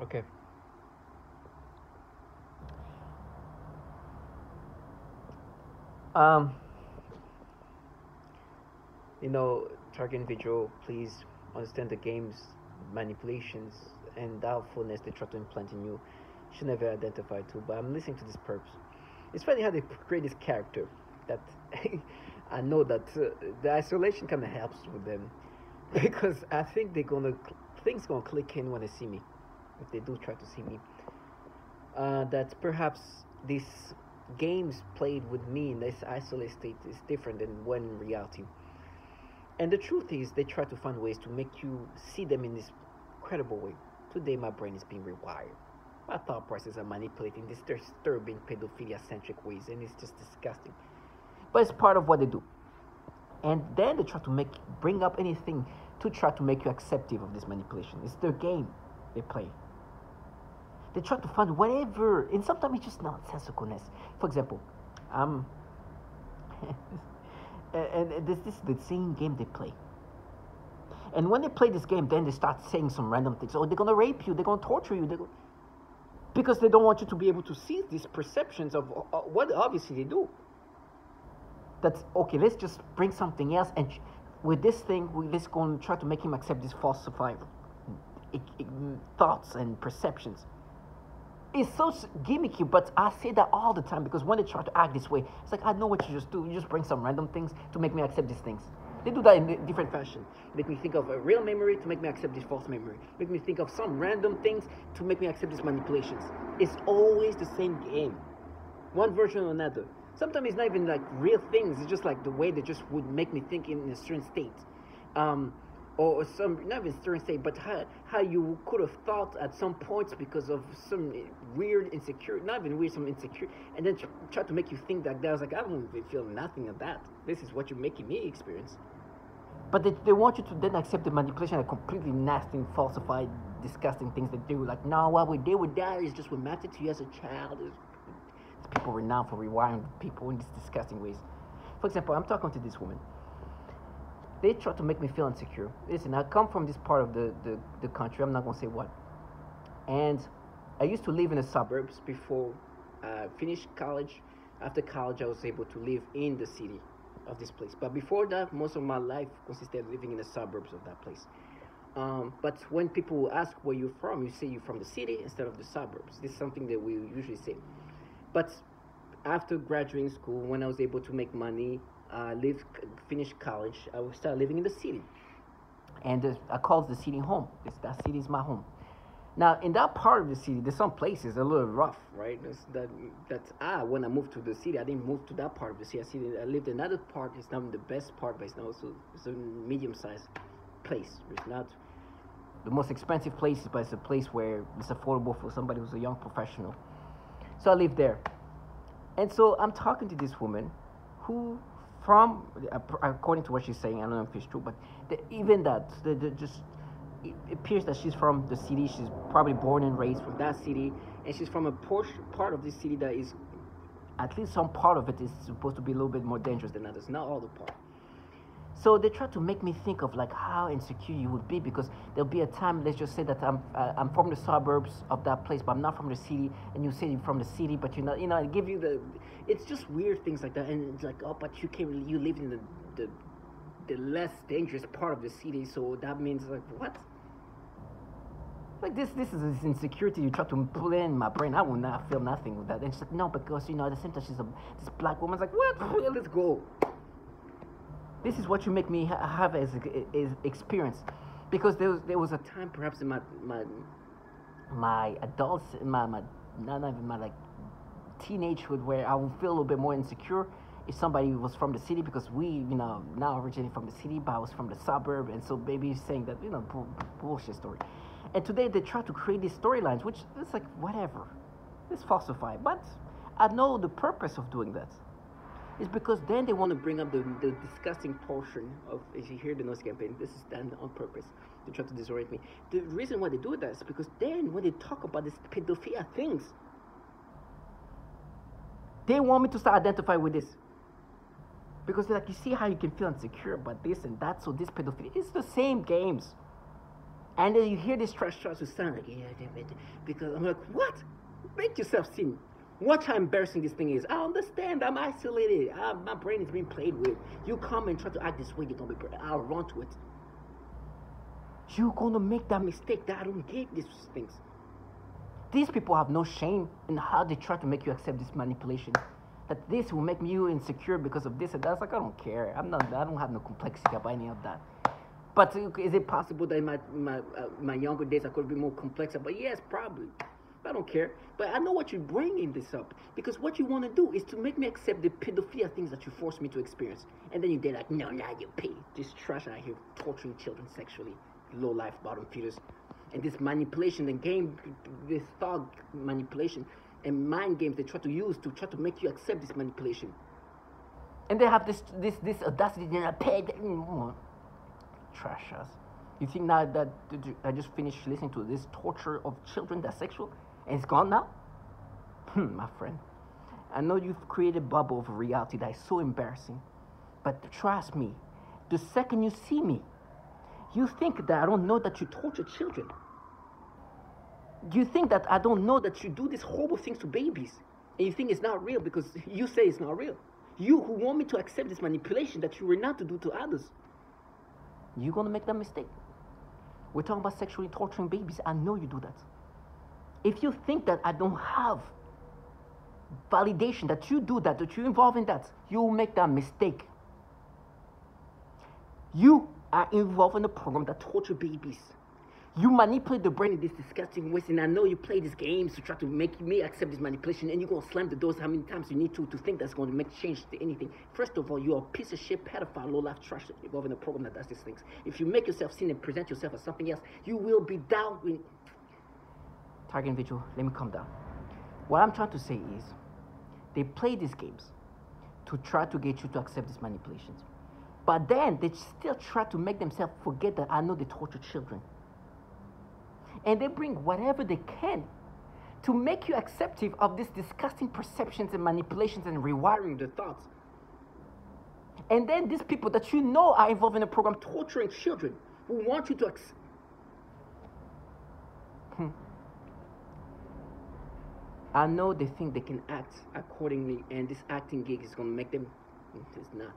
Okay. Um, you know, target individual, please understand the game's manipulations and doubtfulness they try to implant in you should never identify too. But I'm listening to this purpose. It's funny how they create this character that I know that the isolation kind of helps with them because I think things gonna click in when they see me if they do try to see me. That perhaps these games played with me in this isolated state is different than when in reality. And the truth is, they try to find ways to make you see them in this incredible way. Today, my brain is being rewired. My thought processes are manipulated in these disturbing pedophilia centric ways, and it's just disgusting. But it's part of what they do. And then they try to bring up anything to try to make you acceptive of this manipulation. It's their game they play. They try to find whatever, and sometimes it's just nonsensicalness. For example, um, and this is the same game they play. And when they play this game, then they start saying some random things. Oh, they're gonna rape you, they're gonna torture you, because they don't want you to be able to see these perceptions of what obviously they do. That's okay. Let's just bring something else, and with this thing, let's go and try to make him accept these falsified thoughts and perceptions. It's so gimmicky, but I say that all the time because when they try to act this way, it's like I know what you just do. You just bring some random things to make me accept these things. They do that in a different fashion. Make me think of a real memory to make me accept this false memory. Make me think of some random things to make me accept these manipulations. It's always the same game, one version or another. Sometimes it's not even like real things. It's just like the way they just would make me think in a certain state. Or some, not even certain state, but how you could have thought at some points because of some weird insecurity, not even weird, some insecurity, and then try to make you think that I was like, I don't feel nothing of that. This is what you're making me experience. But they want you to then accept the manipulation and completely nasty, falsified, disgusting things they do. Like, no, what we did with that is just what mattered to you as a child. It's people renowned for rewiring people in these disgusting ways. For example, I'm talking to this woman. They try to make me feel insecure. Listen, I come from this part of the country. I'm not going to say what. And I used to live in the suburbs before I finished college. After college, I was able to live in the city of this place. But before that, most of my life consisted of living in the suburbs of that place. But when people ask where you're from, you say you're from the city instead of the suburbs. This is something that we usually say. But after graduating school, when I was able to make money, finished college, I started living in the city. And I call the city home. That city is my home. Now, in that part of the city, there's some places a little rough, right? When I moved to the city, I didn't move to that part of the city. I lived in another part. It's not the best part, but it's a medium-sized place. It's not the most expensive place, but it's a place where it's affordable for somebody who's a young professional. So I lived there. And so I'm talking to this woman who, according to what she's saying, I don't know if it's true, but even that, it appears that she's from the city. She's probably born and raised from that city, and she's from a part of this city that is, at least some part of it is supposed to be a little bit more dangerous than others, not all the part. So they try to make me think of like how insecure you would be because there'll be a time. Let's just say that I'm from the suburbs of that place, but I'm not from the city, and you say you're from the city, but you're not. I give you it's just weird things like that, and it's like, oh, but you can't really, you live in the less dangerous part of the city, so that means like what? Like this is this insecurity you try to pull in my brain. I will not feel nothing with that. And she's like, no, because at the same time this black woman's like, what? Yeah, let's go. This is what you make me have as experience, because there was a time perhaps in my adults, my not even my like teenagehood, where I would feel a little bit more insecure if somebody was from the city, because we now originating from the city, but I was from the suburb, and so maybe saying that bullshit story. And today they try to create these storylines, which is like whatever, it's falsified. But I know the purpose of doing that. It's because then they want to bring up the disgusting portion of, if you hear the noise campaign, this is done on purpose. They try to disorient me. The reason why they do that is because then when they talk about these pedophilia things, they want me to start identifying with this. Because they're like, you see how you can feel insecure about this and that, so this pedophilia, it's the same games. And then you hear this trash starts to sound like, yeah, because I'm like, what? Make yourself seen. Watch how embarrassing this thing is. I understand. I'm isolated. My brain is being played with. You come and try to act this way, you're gonna be. I'll run to it. You're gonna make that mistake. That I don't get these things. These people have no shame in how they try to make you accept this manipulation. That this will make you insecure because of this and that. It's like, I don't care. I don't have no complexity about any of that. But is it possible that in my younger days I could be more complex? But yes, probably. I don't care. But I know what you're bringing this up. Because what you want to do is to make me accept the pedophilia things that you forced me to experience. And then they're like, no, now you pay. This trash out here torturing children sexually. Low life bottom feeders. And this manipulation and game, this thought manipulation and mind games they try to use to try to make you accept this manipulation. And they have this audacity to pay. Trash ass. You think now that I just finished listening to this torture of children that's sexual and it's gone now? My friend, I know you've created a bubble of reality that is so embarrassing, but trust me, the second you see me, you think that I don't know that you torture children. You think that I don't know that you do these horrible things to babies, and you think it's not real because you say it's not real. You who want me to accept this manipulation that you were not to do to others. You're going to make that mistake. We're talking about sexually torturing babies. I know you do that. If you think that I don't have validation that you do that you're involved in that, you will make that mistake. You are involved in a program that tortures babies. You manipulate the brain in these disgusting ways, and I know you play these games to try to make me accept this manipulation, and you're going to slam the doors how many times you need to think that's going to make change to anything. First of all, you're a piece of shit, pedophile, low-life trash involved in a program that does these things. If you make yourself seen and present yourself as something else, you will be down with... Target individual, let me calm down. What I'm trying to say is, they play these games to try to get you to accept these manipulations. But then, they still try to make themselves forget that I know they torture children. And they bring whatever they can to make you acceptive of these disgusting perceptions and manipulations and rewiring the thoughts. And then these people that you know are involved in a program torturing children who want you to I know they think they can act accordingly, and this acting gig is going to make them... It's not.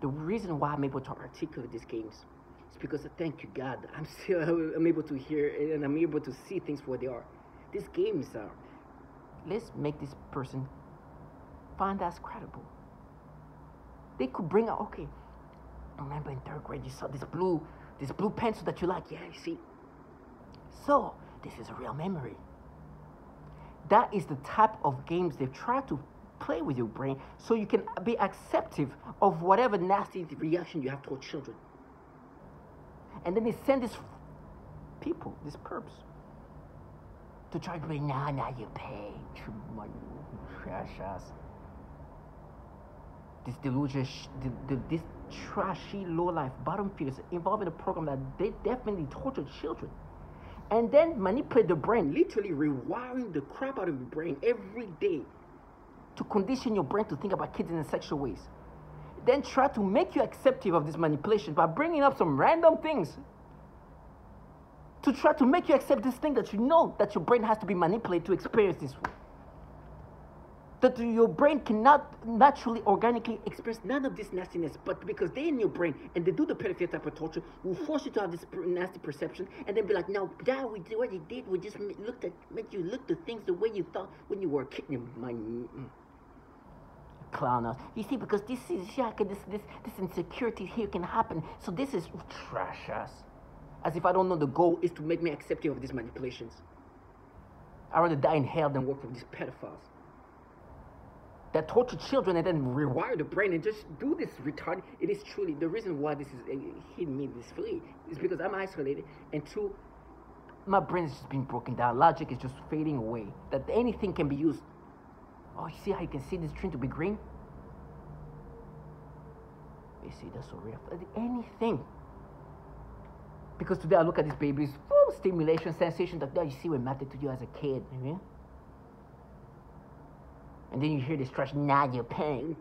The reason why I'm able to articulate these games is because, thank you God, I'm able to hear and I'm able to see things for what they are. These games are, let's make this person find us credible. They could bring out, okay, I remember in 3rd grade you saw this blue pencil that you like. Yeah, you see. So, this is a real memory. That is the type of games they've tried to play with your brain so you can be acceptive of whatever nasty reaction you have toward children. And then they send these people, these perps, to try to be, nah, you pay. My trash ass. This delusion, this trashy, low-life bottom feeders involved in a program that they definitely torture children. And then manipulate the brain, literally rewiring the crap out of your brain every day to condition your brain to think about kids in sexual ways. Then try to make you acceptive of this manipulation by bringing up some random things to try to make you accept this thing that you know that your brain has to be manipulated to experience this way. That your brain cannot naturally, organically experience none of this nastiness, but because they're in your brain and they do the pedophilia type of torture, will force you to have this nasty perception and then be like, no, that we did what you did, we just made you look at things the way you thought when you were a kid. Clown us. You see, because this is this insecurity here can happen. So this is trash ass. As if I don't know the goal is to make me accepting of these manipulations. I'd rather die in hell than work with these pedophiles that torture children and then rewire the brain and just do this retarded. It is truly the reason why this is hitting me this way is because I'm isolated, and 2, my brain is just being broken down. Logic is just fading away. That anything can be used. Oh, you see how you can see this tree to be green? You see, that's so real. Anything. Because today I look at these babies, full stimulation, sensation that you see what mattered to you as a kid. You and then you hear this trash, nah, you're paying.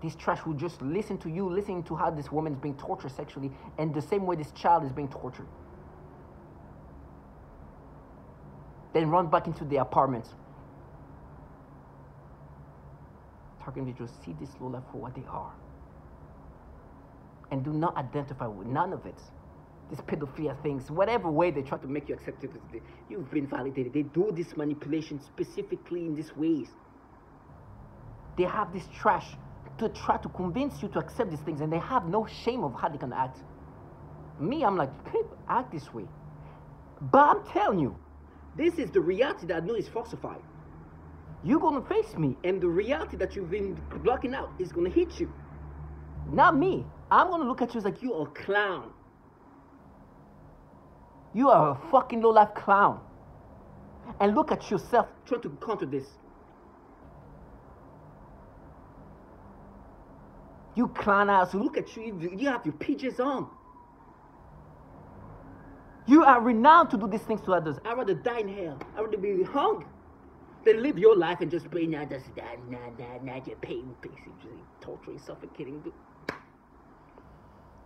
This trash will just listen to you, listening to how this woman is being tortured sexually, and the same way this child is being tortured. then run back into their apartments. Target individuals see this low life for what they are and do not identify with none of it. These pedophilia things, whatever way they try to make you accept it, you've been validated. They do this manipulation specifically in these ways. They have this trash to try to convince you to accept these things, and they have no shame of how they can act. Me, I'm like, people act this way. But I'm telling you, this is the reality that I know is falsified. You're gonna face me, and the reality that you've been blocking out is gonna hit you. Not me. I'm gonna look at you as like you're a clown. You are a fucking low-life clown. And look at yourself trying to counter this. You clown ass, look at you, you have your PJs on. You are renowned to do these things to others. I'd rather die in hell. I'd rather be hung than live your life and just pay, nah, you're paying, basically torturing, suffocating.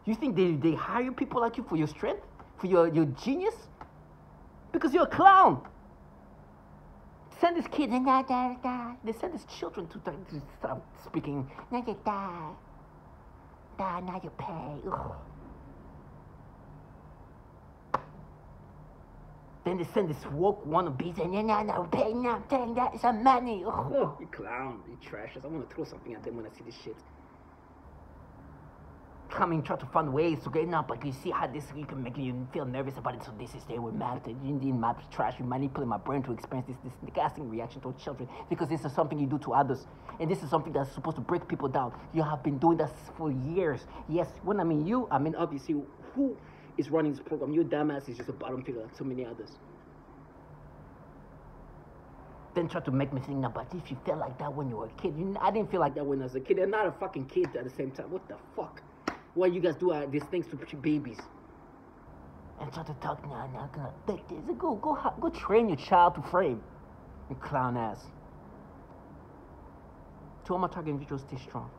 You think they hire people like you for your strength? For your genius? Because you're a clown. Send these kids, they send these children to stop speaking, now you die, now you pay. Ugh. Then they send this woke wannabes, and no, pay nothing, that's some money. Oh, you clown, you trashes. I want to throw something at them when I see this shit. Coming, try to find ways to get up, but you see how this you can make you feel nervous about it. So this is they were mad. You didn't map trash. You manipulate my brain to experience this disgusting reaction to children because this is something you do to others, and this is something that's supposed to break people down. You have been doing that for years. Yes, when I mean you, I mean obviously who is running this program. Your dumbass is just a bottom feeder like so many others. Then try to make me think, no, but if you felt like that when you were a kid, I didn't feel like that when I was a kid. I'm not a fucking kid at the same time. What the fuck? Why you guys do these things to babies? And try to talk, nah, gonna take this. Go train your child to frame. You clown ass. To all my target individuals, stay strong.